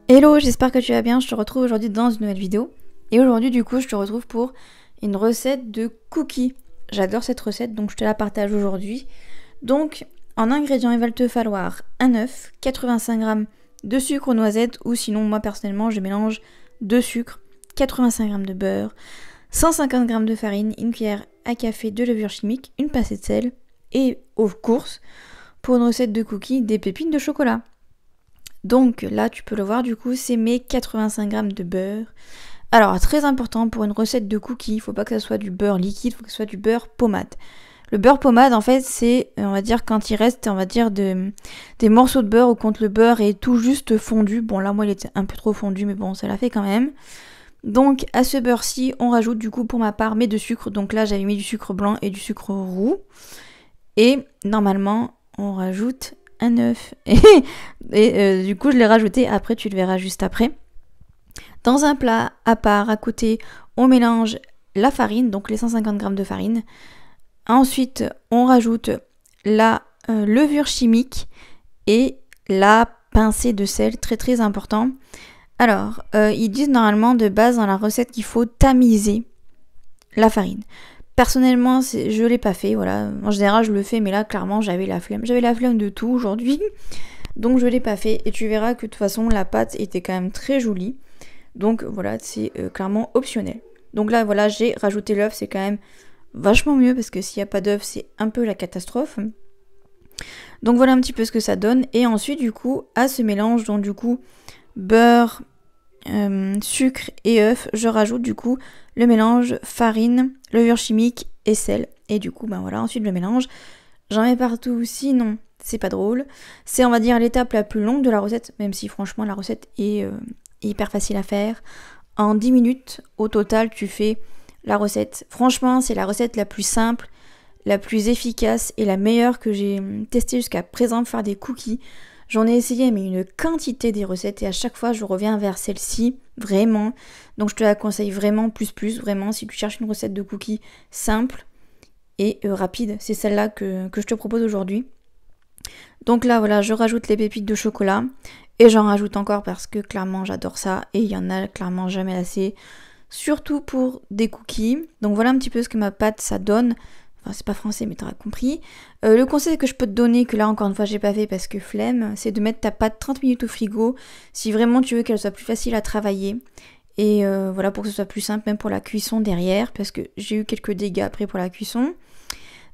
Hello, j'espère que tu vas bien, je te retrouve aujourd'hui dans une nouvelle vidéo. Et aujourd'hui du coup je te retrouve pour une recette de cookies. J'adore cette recette donc je te la partage aujourd'hui. Donc en ingrédients il va te falloir un œuf, 85 g de sucre aux noisettes ou sinon moi personnellement je mélange 2 sucres, 85 g de beurre, 150 g de farine, une cuillère à café de levure chimique, une pincée de sel et aux courses pour une recette de cookies des pépines de chocolat. Donc là, tu peux le voir, du coup, c'est mes 85 g de beurre. Alors, très important pour une recette de cookies, il ne faut pas que ça soit du beurre liquide, il faut que ce soit du beurre pommade. Le beurre pommade, en fait, c'est, on va dire, quand il reste, on va dire, des morceaux de beurre ou quand le beurre est tout juste fondu. Bon, là, moi, il était un peu trop fondu, mais bon, ça l'a fait quand même. Donc, à ce beurre-ci, on rajoute, du coup, pour ma part, mes 2 sucres. Donc là, j'avais mis du sucre blanc et du sucre roux. Et, normalement, on rajoute un œuf et du coup je l'ai rajouté après, tu le verras juste après. Dans un plat à part à côté on mélange la farine, donc les 150 g de farine. Ensuite on rajoute la levure chimique et la pincée de sel, très très important. Alors ils disent normalement de base dans la recette qu'il faut tamiser la farine. Personnellement, je l'ai pas fait, voilà. En général, je le fais, mais là, clairement, j'avais la flemme. J'avais la flemme de tout aujourd'hui, donc je l'ai pas fait. Et tu verras que de toute façon, la pâte était quand même très jolie. Donc voilà, c'est clairement optionnel. Donc là, voilà, j'ai rajouté l'œuf, c'est quand même vachement mieux parce que s'il n'y a pas d'œuf, c'est un peu la catastrophe. Donc voilà un petit peu ce que ça donne. Et ensuite, du coup, à ce mélange, donc du coup, beurre, sucre et œuf, je rajoute du coup le mélange farine, levure chimique et sel. Et du coup, ben voilà, ensuite je le mélange. J'en mets partout, sinon c'est pas drôle. C'est, on va dire, l'étape la plus longue de la recette, même si franchement la recette est hyper facile à faire. En 10 minutes, au total, tu fais la recette. Franchement, c'est la recette la plus simple, la plus efficace et la meilleure que j'ai testée jusqu'à présent pour faire des cookies. J'en ai essayé mais une quantité des recettes et à chaque fois je reviens vers celle-ci, vraiment. Donc je te la conseille vraiment plus, vraiment si tu cherches une recette de cookies simple et rapide. C'est celle-là que je te propose aujourd'hui. Donc là voilà, je rajoute les pépites de chocolat et j'en rajoute encore parce que clairement j'adore ça et il y en a clairement jamais assez. Surtout pour des cookies. Donc voilà un petit peu ce que ma pâte ça donne. Enfin, c'est pas français, mais t'auras compris. Le conseil que je peux te donner, que là encore une fois j'ai pas fait parce que flemme, c'est de mettre ta pâte 30 minutes au frigo si vraiment tu veux qu'elle soit plus facile à travailler. Et voilà, pour que ce soit plus simple, même pour la cuisson derrière, parce que j'ai eu quelques dégâts après pour la cuisson.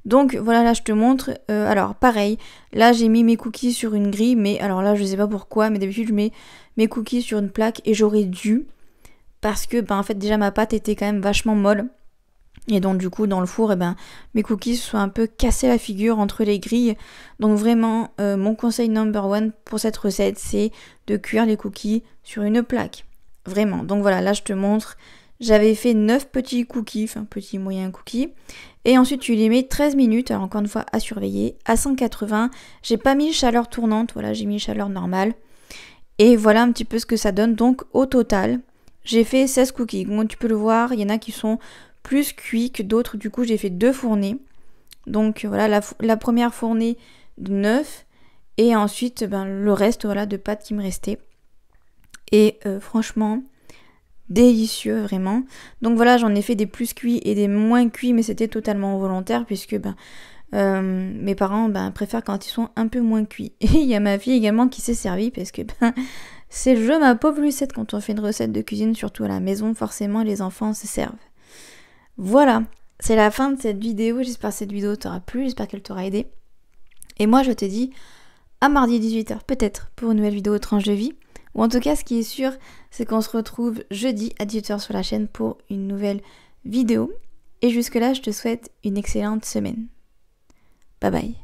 Donc voilà, là je te montre. Alors pareil, là j'ai mis mes cookies sur une grille, mais alors là je sais pas pourquoi, mais d'habitude je mets mes cookies sur une plaque et j'aurais dû. Parce que en fait déjà ma pâte était quand même vachement molle. Et donc du coup dans le four, mes cookies se sont un peu cassés la figure entre les grilles. Donc vraiment, mon conseil number one pour cette recette, c'est de cuire les cookies sur une plaque. Vraiment. Donc voilà, là je te montre. J'avais fait 9 petits cookies, enfin petits moyens cookies. Et ensuite tu les mets 13 minutes, alors encore une fois à surveiller, à 180. J'ai pas mis chaleur tournante, voilà, j'ai mis chaleur normale. Et voilà un petit peu ce que ça donne. Donc au total, j'ai fait 16 cookies. Comme tu peux le voir, il y en a qui sont plus cuit que d'autres, du coup j'ai fait 2 fournées. Donc voilà, la première fournée de 9 et ensuite le reste voilà de pâtes qui me restait. Et franchement, délicieux vraiment. Donc voilà, j'en ai fait des plus cuits et des moins cuits, mais c'était totalement volontaire puisque mes parents préfèrent quand ils sont un peu moins cuits. Et il y a ma fille également qui s'est servie parce que c'est le jeu ma pauvre Lucette quand on fait une recette de cuisine, surtout à la maison, forcément les enfants se servent. Voilà, c'est la fin de cette vidéo. J'espère que cette vidéo t'aura plu, j'espère qu'elle t'aura aidé. Et moi, je te dis à mardi 18h peut-être pour une nouvelle vidéo tranche de vie. Ou en tout cas, ce qui est sûr, c'est qu'on se retrouve jeudi à 18h sur la chaîne pour une nouvelle vidéo. Et jusque-là, je te souhaite une excellente semaine. Bye bye.